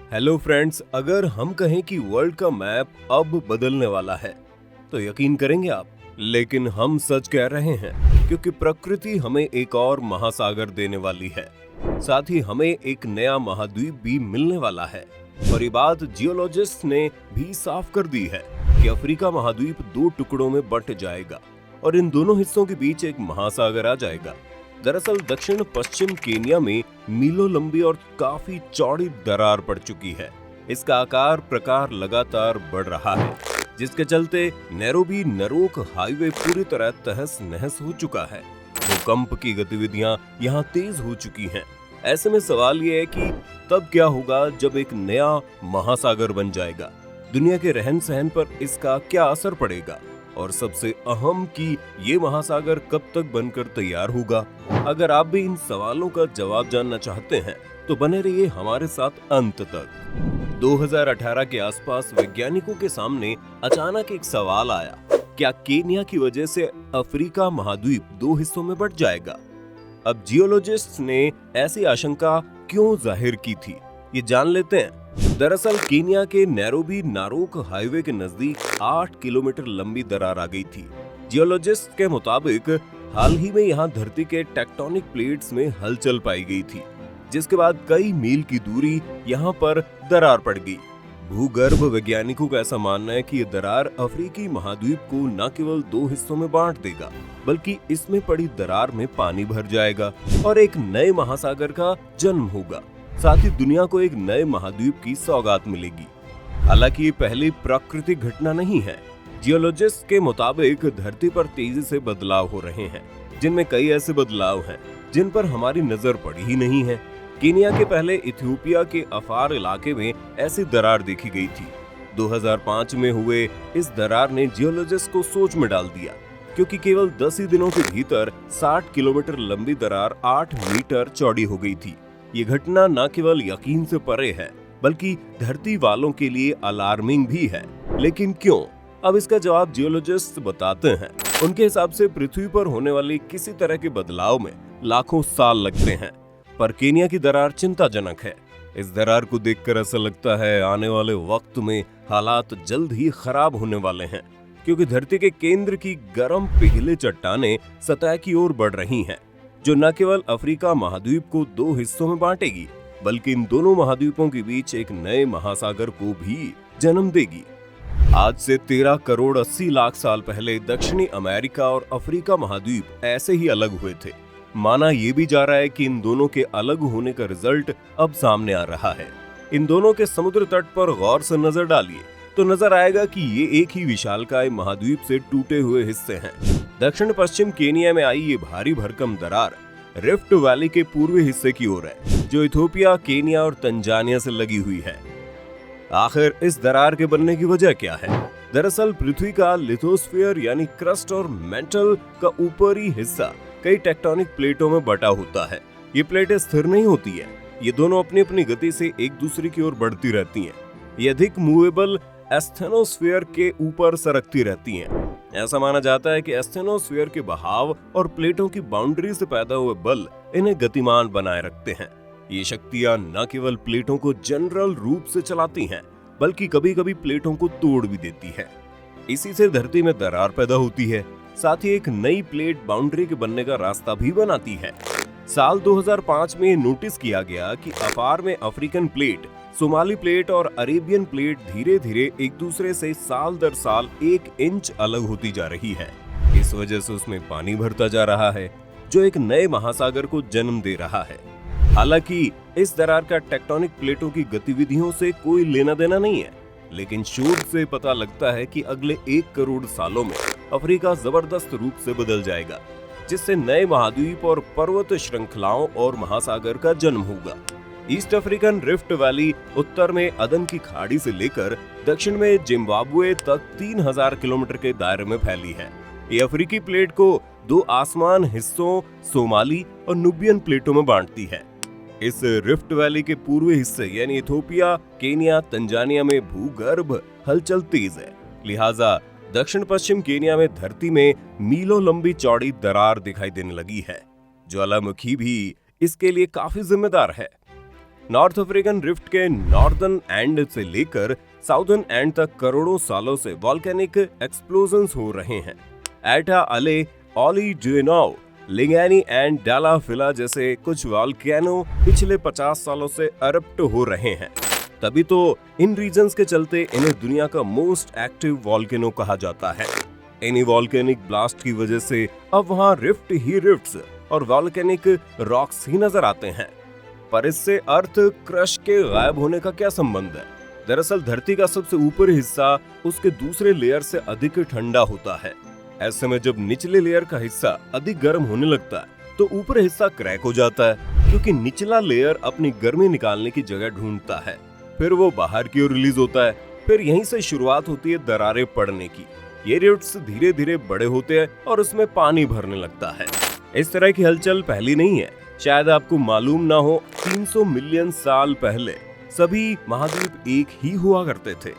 Hello friends, अगर हम कहें कि वर्ल्ड का मैप अब बदलने वाला है तो यकीन करेंगे आप। लेकिन हम सच कह रहे हैं, क्योंकि प्रकृति हमें एक और महासागर देने वाली है। साथ ही हमें एक नया महाद्वीप भी मिलने वाला है। और ये बात जियोलॉजिस्ट ने भी साफ कर दी है कि अफ्रीका महाद्वीप दो टुकड़ों में बंट जाएगा और इन दोनों हिस्सों के बीच एक महासागर आ जाएगा। दरअसल दक्षिण पश्चिम केनिया में मीलों लंबी और काफी चौड़ी दरार पड़ चुकी है। इसका आकार प्रकार लगातार बढ़ रहा है, जिसके चलते नैरोबी नरोक हाईवे पूरी तरह तहस नहस हो चुका है। भूकंप की गतिविधियां यहाँ तेज हो चुकी हैं। ऐसे में सवाल ये है कि तब क्या होगा जब एक नया महासागर बन जाएगा। दुनिया के रहन सहन पर इसका क्या असर पड़ेगा, और सबसे अहम कि ये महासागर कब तक बनकर तैयार होगा। अगर आप भी इन सवालों का जवाब जानना चाहते हैं तो बने रहिए हमारे साथ अंत तक। 2018 के आसपास वैज्ञानिकों के सामने अचानक एक सवाल आया, क्या केन्या की वजह से अफ्रीका महाद्वीप दो हिस्सों में बंट जाएगा? अब जियोलॉजिस्ट्स ने ऐसी आशंका क्यों जाहिर की थी, ये जान लेते हैं। दरअसल केन्या के नैरोबी नारोक हाईवे के नजदीक 8 किलोमीटर लंबी दरार आ गई थी। जियोलॉजिस्ट के मुताबिक हाल ही में यहाँ धरती के टेक्टोनिक प्लेट्स में हलचल पाई गई थी, जिसके बाद कई मील की दूरी यहाँ पर दरार पड़ गई। भूगर्भ वैज्ञानिकों का ऐसा मानना है कि ये दरार अफ्रीकी महाद्वीप को न केवल दो हिस्सों में बांट देगा, बल्कि इसमें पड़ी दरार में पानी भर जाएगा और एक नए महासागर का जन्म होगा। साथ ही दुनिया को एक नए महाद्वीप की सौगात मिलेगी। हालांकि ये पहली प्राकृतिक घटना नहीं है। जियोलॉजिस्ट के मुताबिक धरती पर तेजी से बदलाव हो रहे हैं, जिनमें कई ऐसे बदलाव हैं जिन पर हमारी नजर पड़ी ही नहीं है। केन्या के पहले इथियोपिया के अफार इलाके में ऐसी दरार देखी गई थी। 2005 में हुए इस दरार ने जियोलॉजिस्ट को सोच में डाल दिया, क्योंकि केवल 10 ही दिनों के भीतर 60 किलोमीटर लंबी दरार 8 मीटर चौड़ी हो गई थी। ये घटना न केवल यकीन से परे है, बल्कि धरती वालों के लिए अलार्मिंग भी है। लेकिन क्यों? अब इसका जवाब जियोलॉजिस्ट बताते हैं। उनके हिसाब से पृथ्वी पर होने वाली किसी तरह के बदलाव में लाखों साल लगते हैं, पर केन्या की दरार चिंताजनक है। इस दरार को देखकर ऐसा लगता है आने वाले वक्त में हालात जल्द ही खराब होने वाले हैं, क्योंकि धरती के केंद्र की गर्म पिघले चट्टानें सतह की ओर बढ़ रही हैं, जो न केवल अफ्रीका महाद्वीप को दो हिस्सों में बांटेगी, बल्कि इन दोनों महाद्वीपों के बीच एक नए महासागर को भी जन्म देगी। आज से 13 करोड़ 80 लाख साल पहले दक्षिणी अमेरिका और अफ्रीका महाद्वीप ऐसे ही अलग हुए थे। माना यह भी जा रहा है कि इन दोनों के अलग होने का रिजल्ट अब सामने आ रहा है। इन दोनों के समुद्र तट पर गौर से नजर डालिए तो नजर आएगा कि ये एक ही विशालकाय महाद्वीप से टूटे हुए हिस्से हैं। दक्षिण पश्चिम केनिया में आई ये भारी भरकम दरार रिफ्ट वैली के पूर्वी हिस्से की ओर है, जो इथियोपिया, केनिया और तंजानिया से लगी हुई है। आखिर इस दरार के बनने की वजह क्या है? दरअसल पृथ्वी का लिथोस्फीयर यानी क्रस्ट और मेंटल का ऊपरी हिस्सा कई टेक्टोनिक प्लेटों में बटा होता है। ये प्लेटें स्थिर नहीं होती है, ये दोनों अपनी अपनी गति से एक दूसरे की ओर बढ़ती रहती हैं। ये अधिक मूवेबल एस्थेनोस्फीयर के ऊपर सरकती रहती हैं। ऐसा माना जाता है कि एस्थेनोस्फीयर के बहाव और प्लेटों की बाउंड्री से पैदा हुए बल इन्हें गतिमान बनाए रखते हैं। ये शक्तियां न केवल प्लेटों को जनरल रूप से चलाती हैं, बल्कि कभी कभी प्लेटों को तोड़ भी देती है। इसी से धरती में दरार पैदा होती है, साथ ही एक नई प्लेट बाउंड्री के बनने का रास्ता भी बनाती है। साल 2005 में नोटिस किया गया कि अफार में अफ्रीकन प्लेट, सोमाली प्लेट और अरेबियन प्लेट धीरे धीरे एक दूसरे से साल दर साल 1 इंच अलग होती जा रही है। इस वजह से उसमें पानी भरता जा रहा है, जो एक नए महासागर को जन्म दे रहा है। हालांकि इस दरार का टेक्टोनिक प्लेटों की गतिविधियों से कोई लेना देना नहीं है, लेकिन शोध से पता लगता है कि अगले 1 करोड़ सालों में अफ्रीका जबरदस्त रूप से बदल जाएगा, जिससे नए महाद्वीप और पर्वत श्रृंखलाओं और महासागर का जन्म होगा। ईस्ट अफ्रीकन रिफ्ट वैली उत्तर में अदन की खाड़ी से लेकर दक्षिण में जिम्बाब्वे तक 3000 किलोमीटर के दायरे में फैली है। ये अफ्रीकी प्लेट को 2 आसमान हिस्सों सोमाली और नुबियन प्लेटों में बांटती है। इस रिफ्ट वैली के पूर्वी हिस्से यानी इथियोपिया, केनिया, तंजानिया में भूगर्भ हलचल तेज है, लिहाजा दक्षिण पश्चिम केनिया में धरती में मीलों लंबी चौड़ी दरार दिखाई देने लगी है। ज्वालामुखी भी इसके लिए काफी जिम्मेदार है। नॉर्थ अफ्रीकन रिफ्ट के नॉर्दर्न एंड से लेकर साउदर्न एंड तक करोड़ों सालों से वॉल्केनिक एक्सप्लोजन्स हो रहे हैं। एटा अले, ओली ड्यूनोव, लिंगैनी एंड डालाफिला जैसे कुछ वॉल्केनो पिछले 50 सालों से अरप्ट हो रहे हैं। तभी तो इन रीजन्स के चलते इन्हें दुनिया का मोस्ट एक्टिव वॉल्केनो कहा जाता है। इन्हीं वॉल्केनिक ब्लास्ट की वजह से अब वहाँ रिफ्ट ही रिफ्ट्स और वॉल्केनिक रॉक्स ही नजर आते हैं। पर इससे अर्थ क्रश के गायब होने का क्या संबंध है? दरअसल धरती का सबसे ऊपरी हिस्सा उसके दूसरे लेयर से अधिक ठंडा होता है। ऐसे में जब निचले लेयर का हिस्सा अधिक गर्म होने लगता है तो ऊपरी हिस्सा क्रैक हो जाता है, क्योंकि निचला लेयर अपनी गर्मी निकालने की जगह ढूंढता है। फिर वो बाहर की ओर रिलीज होता है। फिर यहीं से शुरुआत होती है दरारें पड़ने की। ये रिफ्ट्स धीरे धीरे बड़े होते हैं और उसमें पानी भरने लगता है। इस तरह की हलचल पहली नहीं है। शायद आपको मालूम ना हो, 300 मिलियन साल पहले सभी महाद्वीप एक ही हुआ करते थे,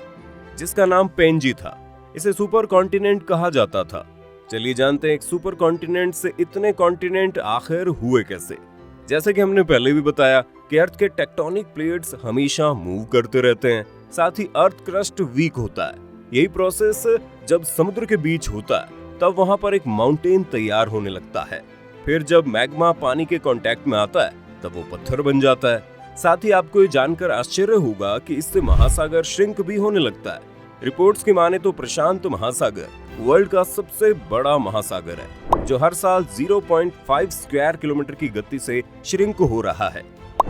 जिसका नाम पेंजी था। इसे सुपर कॉन्टिनेंट कहा जाता था। चलिए जानते हैं एक सुपर कॉन्टिनेंट से इतने कॉन्टिनेंट आखिर हुए कैसे। जैसे कि हमने पहले भी बताया कि अर्थ के टेक्टोनिक प्लेट्स हमेशा मूव करते रहते हैं, साथ ही अर्थ क्रस्ट वीक होता है। यही प्रोसेस जब समुद्र के बीच होता है तब वहां पर एक माउंटेन तैयार होने लगता है। फिर जब मैग्मा पानी के कांटेक्ट में आता है तब वो पत्थर बन जाता है। साथ ही आपको ये जानकर आश्चर्य होगा कि इससे महासागर श्रिंक भी होने लगता है। रिपोर्ट्स की माने तो प्रशांत महासागर वर्ल्ड का सबसे बड़ा महासागर है, जो हर साल 0.5 स्क्वायर किलोमीटर की गति से श्रिंक हो रहा है।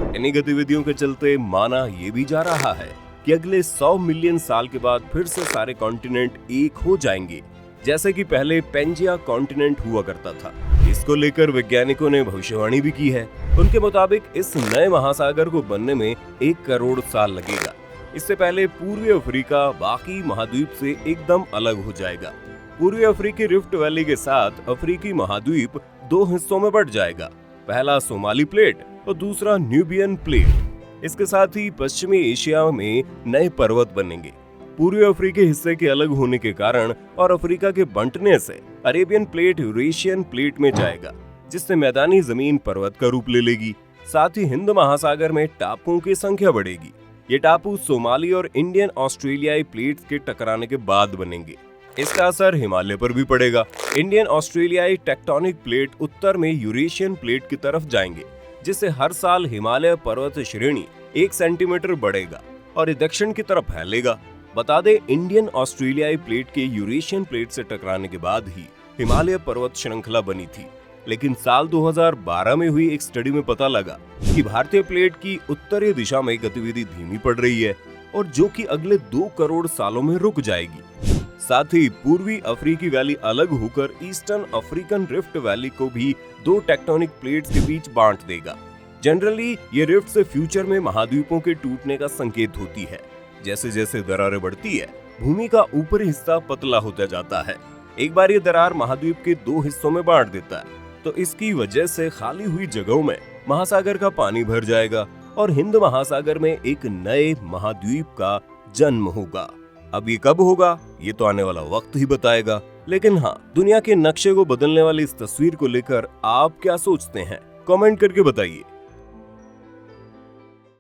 इन्हीं गतिविधियों के चलते माना ये भी जा रहा है कि अगले 100 मिलियन साल के बाद फिर से सारे कॉन्टिनेंट एक हो जाएंगे, जैसे कि पहले पेंजिया कॉन्टिनेंट हुआ करता था। इसको लेकर वैज्ञानिकों ने भविष्यवाणी भी की है। उनके मुताबिक इस नए महासागर को बनने में 1 करोड़ साल लगेगा। इससे पहले पूर्वी अफ्रीका बाकी महाद्वीप से एकदम अलग हो जाएगा। पूर्वी अफ्रीकी रिफ्ट वैली के साथ अफ्रीकी महाद्वीप 2 हिस्सों में बढ़ जाएगा। पहला सोमाली प्लेट और दूसरा न्यूबियन प्लेट। इसके साथ ही पश्चिमी एशिया में नए पर्वत बनेंगे। पूर्वी अफ्रीकी हिस्से के अलग होने के कारण और अफ्रीका के बंटने से अरेबियन प्लेट यूरेशियन प्लेट में जाएगा, जिससे मैदानी जमीन पर्वत का रूप ले लेगी। साथ ही हिंद महासागर में टापुओं की संख्या बढ़ेगी। ये टापू सोमाली और इंडियन ऑस्ट्रेलियाई प्लेट्स के टकराने के बाद बनेंगे। इसका असर हिमालय पर भी पड़ेगा। इंडियन ऑस्ट्रेलियाई टेक्टोनिक प्लेट उत्तर में यूरेशियन प्लेट की तरफ जाएंगे, जिससे हर साल हिमालय पर्वत श्रेणी 1 सेंटीमीटर बढ़ेगा और दक्षिण की तरफ फैलेगा। बता दें, इंडियन ऑस्ट्रेलियाई प्लेट के यूरेशियन प्लेट से टकराने के बाद ही हिमालय पर्वत श्रृंखला बनी थी। लेकिन साल 2012 में हुई एक स्टडी में पता लगा कि भारतीय प्लेट की उत्तरी दिशा में गतिविधि धीमी पड़ रही है, और जो कि अगले 2 करोड़ सालों में रुक जाएगी। साथ ही पूर्वी अफ्रीकी वैली अलग होकर ईस्टर्न अफ्रीकन रिफ्ट वैली को भी 2 टेक्टोनिक प्लेट्स के बीच बांट देगा। जनरली ये रिफ्ट से फ्यूचर में महाद्वीपों के टूटने का संकेत होती है। जैसे जैसे दरारें बढ़ती है, भूमि का ऊपरी हिस्सा पतला होता जाता है। एक बार ये दरार महाद्वीप के 2 हिस्सों में बांट देता है, तो इसकी वजह से खाली हुई जगहों में महासागर का पानी भर जाएगा और हिंद महासागर में एक नए महाद्वीप का जन्म होगा। अब ये कब होगा, ये तो आने वाला वक्त ही बताएगा। लेकिन हाँ, दुनिया के नक्शे को बदलने वाली इस तस्वीर को लेकर आप क्या सोचते हैं? कमेंट करके बताइए।